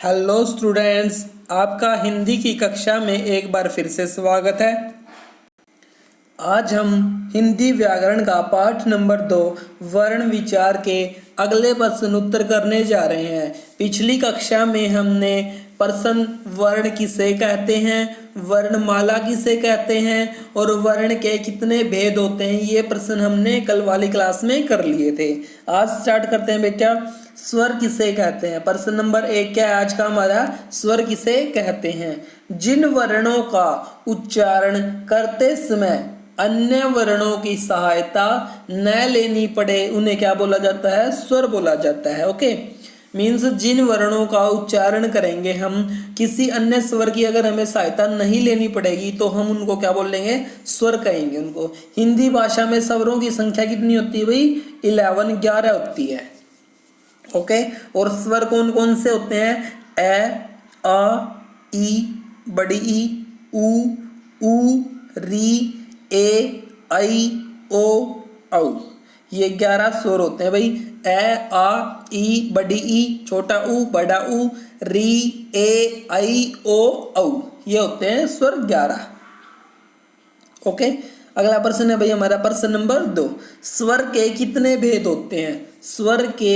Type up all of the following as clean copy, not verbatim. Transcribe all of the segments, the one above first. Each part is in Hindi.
हेलो स्टूडेंट्स, आपका हिंदी की कक्षा में एक बार फिर से स्वागत है। आज हम हिंदी व्याकरण का पाठ नंबर 2 वर्ण विचार के अगले प्रश्न उत्तर करने जा रहे हैं। पिछली कक्षा में हमने प्रश्न वर्ण किसे कहते हैं, वर्णमाला किसे कहते हैं और वर्ण के कितने भेद होते हैं, ये प्रश्न हमने कल वाली क्लास में कर लिए थे। आज स्टार्ट करते हैं बेटा। स्वर किसे कहते हैं? प्रश्न नंबर 1 क्या है आज का हमारा? स्वर किसे कहते हैं? जिन वर्णों का उच्चारण करते समय अन्य वर्णों की सहायता न लेनी पड़े उन्हें क्या बोला जाता है? स्वर बोला जाता है। ओके, मीन्स जिन वर्णों का उच्चारण करेंगे हम, किसी अन्य स्वर की अगर हमें सहायता नहीं लेनी पड़ेगी तो हम उनको क्या बोलेंगे? स्वर कहेंगे उनको। हिंदी भाषा में स्वरों की संख्या कितनी होती है भाई? 11 होती है। ओके, और स्वर कौन कौन से होते हैं? ए, आ, ई, बड़ी ई, ऊ, री, ए, आई, ओ, औ। ये 11 स्वर होते हैं भाई। ए, आ, ई, बड़ी ई, छोटा ऊ, बड़ा ऊ, री, ए, आई, ओ, औ। ये होते हैं स्वर 11। ओके, अगला प्रश्न है भाई हमारा प्रश्न नंबर 2। स्वर के कितने भेद होते हैं? स्वर के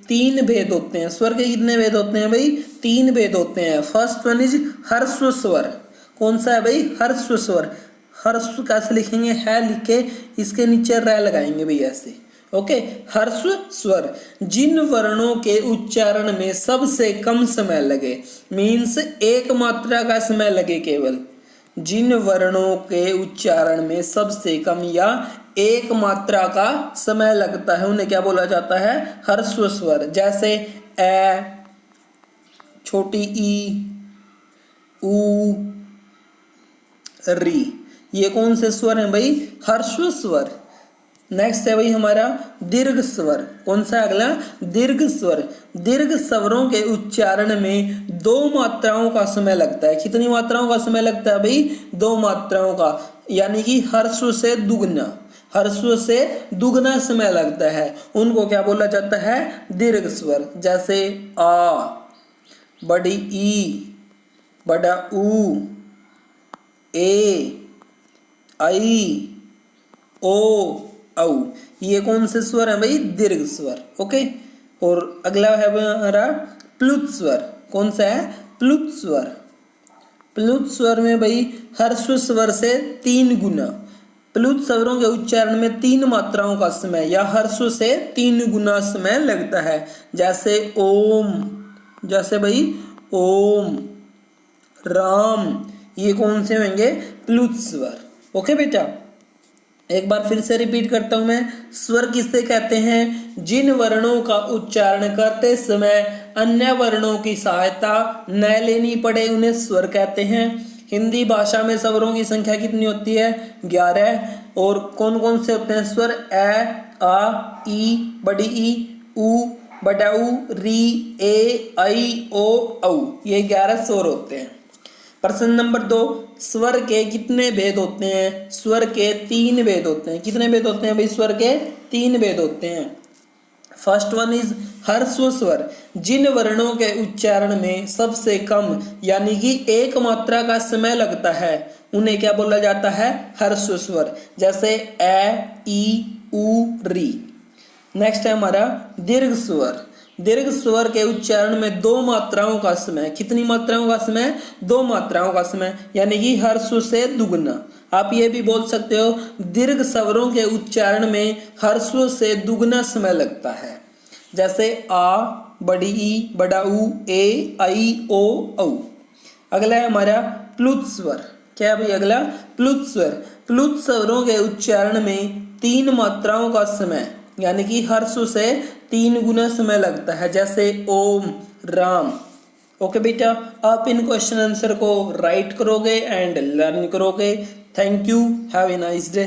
3 भेद होते हैं। स्वर के कितने भेद होते हैं भाई? 3 भेद होते हैं। फर्स्ट वन इज ह्रस्व स्वर। कौन सा है भाई? ह्रस्व स्वर। ह्रस्व कैसे लिखेंगे? है लिखे, इसके नीचे रै लगाएंगे भाई ऐसे। ओके, ह्रस्व स्वर। जिन वर्णों के उच्चारण में सबसे कम समय लगे, मीन्स एक मात्रा का समय लगे केवल। जिन वर्णों के उच्चारण में सबसे कम या एक मात्रा का समय लगता है उन्हें क्या बोला जाता है? ह्रस्व स्वर। जैसे ए, छोटी ई, ऊ, री, ये कौन से स्वर हैं भाई? ह्रस्व स्वर। नेक्स्ट है भाई हमारा दीर्घ स्वर। कौन सा है अगला? दीर्घ स्वर। दीर्घ स्वरों के उच्चारण में 2 मात्राओं का समय लगता है। कितनी मात्राओं का समय लगता है भाई? 2 मात्राओं का, यानी कि ह्रस्व से दुगना। ह्रस्व से दुगना समय लगता है, उनको क्या बोला जाता है? दीर्घ स्वर। जैसे आ, बड़ी ई, बड़ा ऊ, ए, आई, ओ, औ। ये कौन से स्वर है भाई? दीर्घ स्वर। ओके, और अगला है हमारा प्लुत स्वर। कौन सा है? प्लुत स्वर। प्लुत स्वर में भाई ह्रस्व स्वर से 3 गुना। प्लुत स्वरों के उच्चारण में 3 मात्राओं का समय या ह्रस्व से 3 गुना समय लगता है। जैसे ओम, जैसे भाई ओम, राम, ये कौन से होंगे? प्लुत स्वर। ओके बेटा, एक बार फिर से रिपीट करता हूं मैं। स्वर किसे कहते हैं? जिन वर्णों का उच्चारण करते समय अन्य वर्णों की सहायता न लेनी पड़े उन्हें स्वर कहते हैं। हिंदी भाषा में स्वरों की संख्या कितनी होती है? 11। और कौन कौन से होते हैं स्वर? ए, आ, ई, बड़ी ई, ऊ, बड़ा ऊ, री, ए, आई, ओ, औ। ये 11 स्वर होते हैं। प्रश्न नंबर 2, स्वर के कितने भेद होते हैं? स्वर के 3 भेद होते हैं। कितने भेद होते हैं भाई? स्वर के 3 भेद होते हैं। फर्स्ट वन इज ह्रस्व स्वर। जिन वर्णों के उच्चारण में सबसे कम यानी कि एक मात्रा का समय लगता है उन्हें क्या बोला जाता है? ह्रस्व स्वर। जैसे ए, ई, ऊ, री। नेक्स्ट है हमारा दीर्घ स्वर। दीर्घ स्वर के उच्चारण में 2 मात्राओं का समय। कितनी मात्राओं का समय? 2 मात्राओं का समय, यानी कि ह्रस्व से दुगना। आप ये भी बोल सकते हो दीर्घ स्वरों के उच्चारण में ह्रस्व से दुगना समय लगता है। जैसे आ, बड़ी ई, बड़ा ऊ, ए, आई, ओ, औ। अगला है हमारा प्लुत स्वर। क्या है भाई अगला? प्लुत स्वर। प्लुत स्वरों के उच्चारण में 3 मात्राओं का समय यानी कि ह्रस्व से 3 गुना समय लगता है। जैसे ओम, राम। ओके बेटा, आप इन क्वेश्चन आंसर को राइट करोगे एंड लर्न करोगे। Thank you, have a nice day.